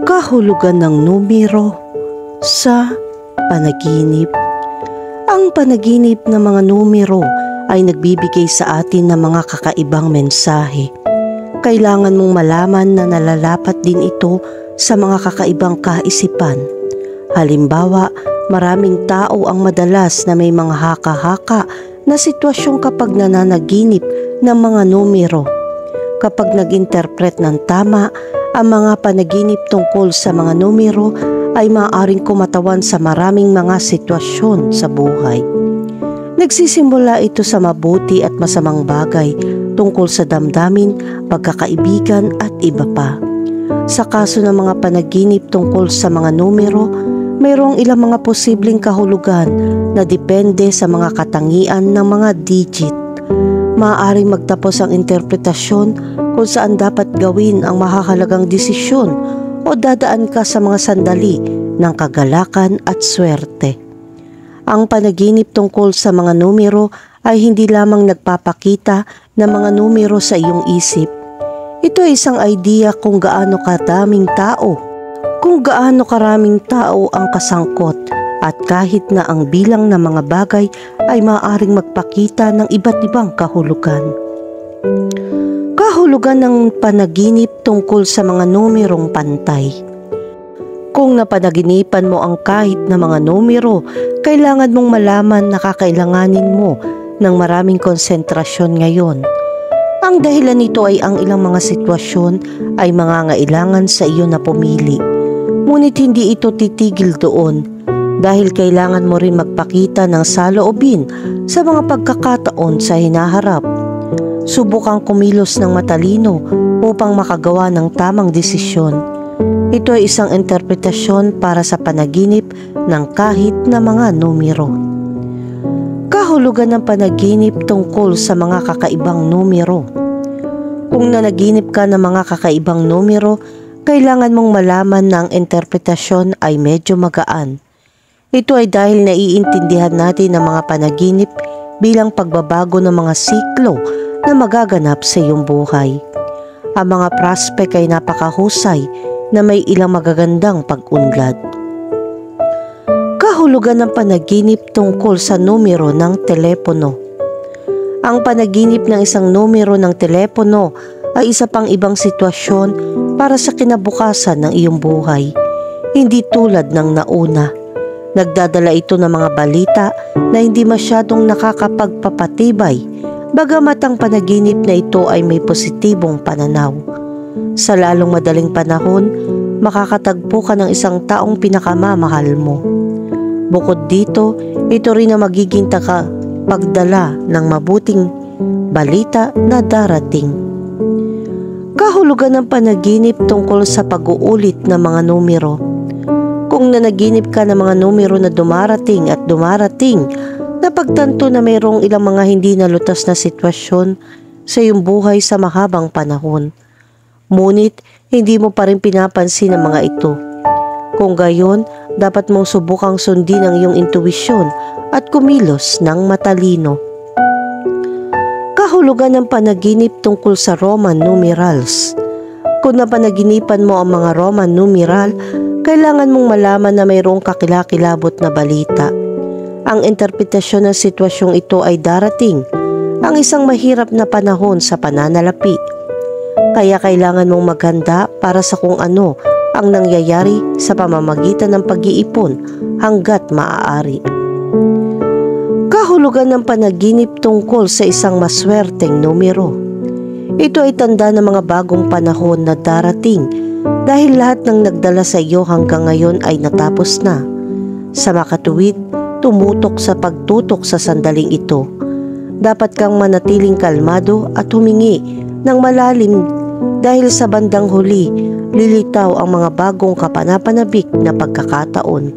Kahulugan ng numero sa panaginip. Ang panaginip ng mga numero ay nagbibigay sa atin ng mga kakaibang mensahe. Kailangan mong malaman na nalalapat din ito sa mga kakaibang kaisipan. Halimbawa, maraming tao ang madalas na may mga haka-haka na sitwasyon kapag nananaginip ng mga numero. Kapag nag-interpret ng tama, ang mga panaginip tungkol sa mga numero ay maaaring kumatawan sa maraming mga sitwasyon sa buhay. Nagsisimula ito sa mabuti at masamang bagay tungkol sa damdamin, pagkakaibigan at iba pa. Sa kaso ng mga panaginip tungkol sa mga numero, mayroong ilang mga posibleng kahulugan na depende sa mga katangian ng mga digit. Maaaring magtapos ang interpretasyon kung saan dapat gawin ang mahahalagang desisyon o dadaan ka sa mga sandali ng kagalakan at swerte. Ang panaginip tungkol sa mga numero ay hindi lamang nagpapakita ng mga numero sa iyong isip. Ito ay isang idea kung gaano karaming tao ang kasangkot at kahit na ang bilang ng mga bagay ay maaaring magpakita ng iba't ibang kahulugan. Kahulugan ng panaginip tungkol sa mga numerong pantay. Kung napanaginipan mo ang kahit na mga numero, kailangan mong malaman na kakailanganin mo ng maraming konsentrasyon ngayon. Ang dahilan nito ay ang ilang mga sitwasyon ay mangangailangan sa iyo na pumili. Ngunit hindi ito titigil doon dahil kailangan mo rin magpakita ng saloobin sa mga pagkakataon sa hinaharap. Subukang kumilos ng matalino upang makagawa ng tamang desisyon. Ito ay isang interpretasyon para sa panaginip ng kahit na mga numero. Kahulugan ng panaginip tungkol sa mga kakaibang numero. Kung nanaginip ka ng mga kakaibang numero, kailangan mong malaman na ang interpretasyon ay medyo magaan. Ito ay dahil naiintindihan natin ang mga panaginip bilang pagbabago ng mga siklo na magaganap sa iyong buhay. Ang mga prospect ay napakahusay na may ilang magagandang pag-unlad. Kahulugan ng panaginip tungkol sa numero ng telepono. Ang panaginip ng isang numero ng telepono ay isa pang ibang sitwasyon para sa kinabukasan ng iyong buhay, hindi tulad ng nauna. Nagdadala ito ng mga balita na hindi masyadong nakakapagpapatibay, bagamat ang panaginip na ito ay may positibong pananaw. Sa lalong madaling panahon, makakatagpo ka ng isang taong pinakamamahal mo. Bukod dito, ito rin ang magiging pagdala ng mabuting balita na darating. Kahulugan ng panaginip tungkol sa pag-uulit ng mga numero. Kung nanaginip ka ng mga numero na dumarating, napagtanto na mayroong ilang mga hindi nalutas na sitwasyon sa iyong buhay sa mahabang panahon. Ngunit, hindi mo pa rin pinapansin ang mga ito. Kung gayon, dapat mong subukang sundin ang iyong intuwisyon at kumilos ng matalino. Kahulugan ng panaginip tungkol sa Roman numerals. Kung napanaginipan mo ang mga Roman numeral, kailangan mong malaman na mayroong kakilakilabot na balita. Ang interpretasyon ng sitwasyong ito ay darating, ang isang mahirap na panahon sa pananalapi. Kaya kailangan mong maghanda para sa kung ano ang nangyayari sa pamamagitan ng pag-iipon hanggat maaari. Kahulugan ng panaginip tungkol sa isang maswerteng numero. Ito ay tanda ng mga bagong panahon na darating dahil lahat ng nagdala sa iyo hanggang ngayon ay natapos na. Sa makatuwid, tumutok sa pagtutok sa sandaling ito. Dapat kang manatiling kalmado at humingi ng malalim dahil sa bandang huli, lilitaw ang mga bagong kapanapanabik na pagkakataon.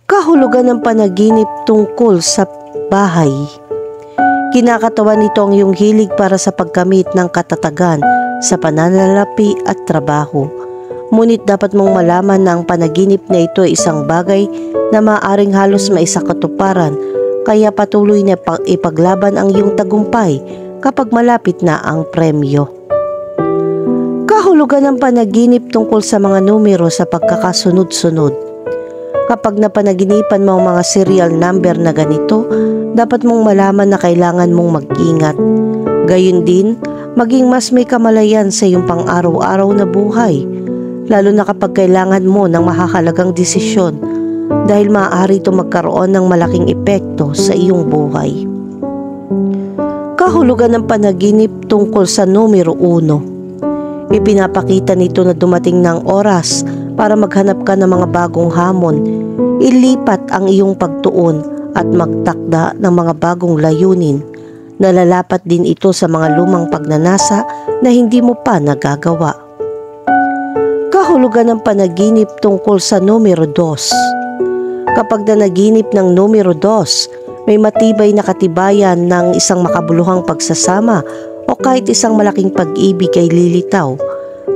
Kahulugan ng panaginip tungkol sa bahay. Kinakatawan nito ang iyong hilig para sa pagkamit ng katatagan sa pananalapi at trabaho. Ngunit dapat mong malaman na ang panaginip na ito ay isang bagay na maaaring halos maisakatuparan, kaya patuloy na ipaglaban ang iyong tagumpay kapag malapit na ang premyo. Kahulugan ng panaginip tungkol sa mga numero sa pagkakasunod-sunod. Kapag napanaginipan mo ang mga serial number na ganito, dapat mong malaman na kailangan mong mag-ingat. Gayun din, maging mas may kamalayan sa iyong pang-araw-araw na buhay, lalo na kapag kailangan mo ng mahahalagang desisyon dahil maaari ito magkaroon ng malaking epekto sa iyong buhay. Kahulugan ng panaginip tungkol sa numero 1. Ipinapakita nito na dumating ng oras para maghanap ka ng mga bagong hamon, ilipat ang iyong pagtuon at magtakda ng mga bagong layunin. Nalalapat din ito sa mga lumang pagnanasa na hindi mo pa nagagawa. Kahulugan ng panaginip tungkol sa numero 2. Kapag nanaginip ng numero 2, may matibay na katibayan ng isang makabuluhang pagsasama o kahit isang malaking pag-ibig ay lilitaw.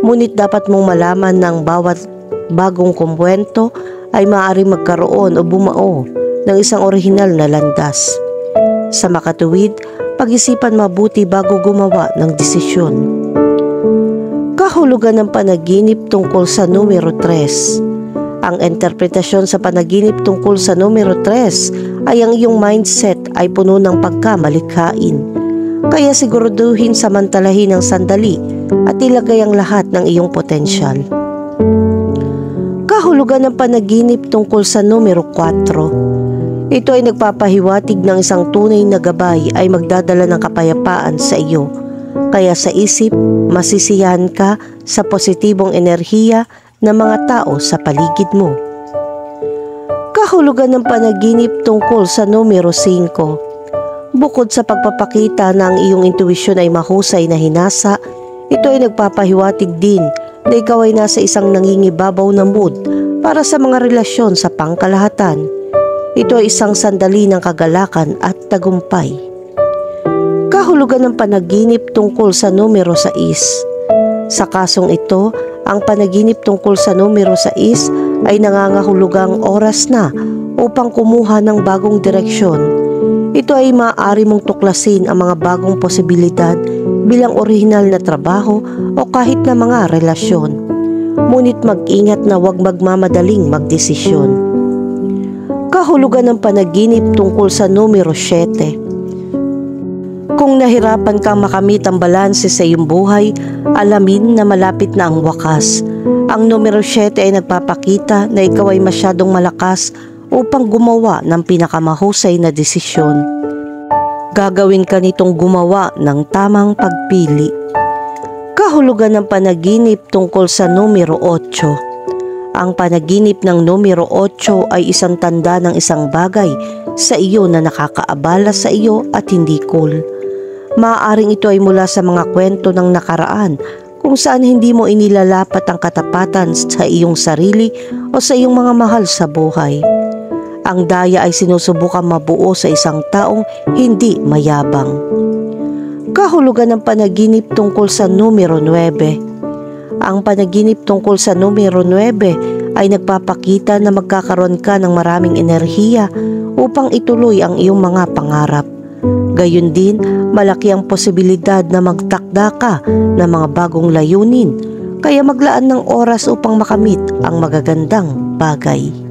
Ngunit dapat mong malaman ng bawat bagong kumwento ay maaari magkaroon o bumao ng isang orihinal na landas. Sa makatuwid, pag-isipan mabuti bago gumawa ng desisyon. Kahulugan ng panaginip tungkol sa numero 3. Ang interpretasyon sa panaginip tungkol sa numero 3 ay ang iyong mindset ay puno ng pagkamalikhain. Kaya siguraduhin samantalahin ng sandali at ilagay ang lahat ng iyong potensyal. Kahulugan ng panaginip tungkol sa numero 4. Ito ay nagpapahiwatig ng isang tunay na gabay ay magdadala ng kapayapaan sa iyo. Kaya sa isip, masisiyahan ka sa positibong enerhiya ng mga tao sa paligid mo. Kahulugan ng panaginip tungkol sa numero 5. Bukod sa pagpapakita na ang iyong intuwisyon ay mahusay na hinasa, ito ay nagpapahiwatig din na ikaw ay nasa isang nangingibabaw na mood para sa mga relasyon sa pangkalahatan. Ito ay isang sandali ng kagalakan at tagumpay. Kahulugan ng panaginip tungkol sa numero 6. Sa kasong ito, ang panaginip tungkol sa numero 6 ay nangangahulugang oras na upang kumuha ng bagong direksyon. Ito ay maaari mong tuklasin ang mga bagong posibilidad bilang orihinal na trabaho o kahit na mga relasyon. Ngunit mag-ingat na huwag magmamadaling magdesisyon. Kahulugan ng panaginip tungkol sa numero 7. Kung nahirapan kang makamit ang balanse sa iyong buhay, alamin na malapit na ang wakas. Ang numero 7 ay nagpapakita na ikaw ay masyadong malakas upang gumawa ng pinakamahusay na desisyon. Gagawin ka nitong gumawa ng tamang pagpili. Kahulugan ng panaginip tungkol sa numero 8. Ang panaginip ng numero 8 ay isang tanda ng isang bagay sa iyo na nakakaabala sa iyo at hindi cool. Maaaring ito ay mula sa mga kwento ng nakaraan kung saan hindi mo inilalapat ang katapatan sa iyong sarili o sa iyong mga mahal sa buhay. Ang daya ay sinusubukan mabuo sa isang taong hindi mayabang. Kahulugan ng panaginip tungkol sa numero 9. Ang panaginip tungkol sa numero 9 ay nagpapakita na magkakaroon ka ng maraming enerhiya upang ituloy ang iyong mga pangarap. Gayun din, malaki ang posibilidad na magtakda ka ng mga bagong layunin, kaya maglaan ng oras upang makamit ang magagandang bagay.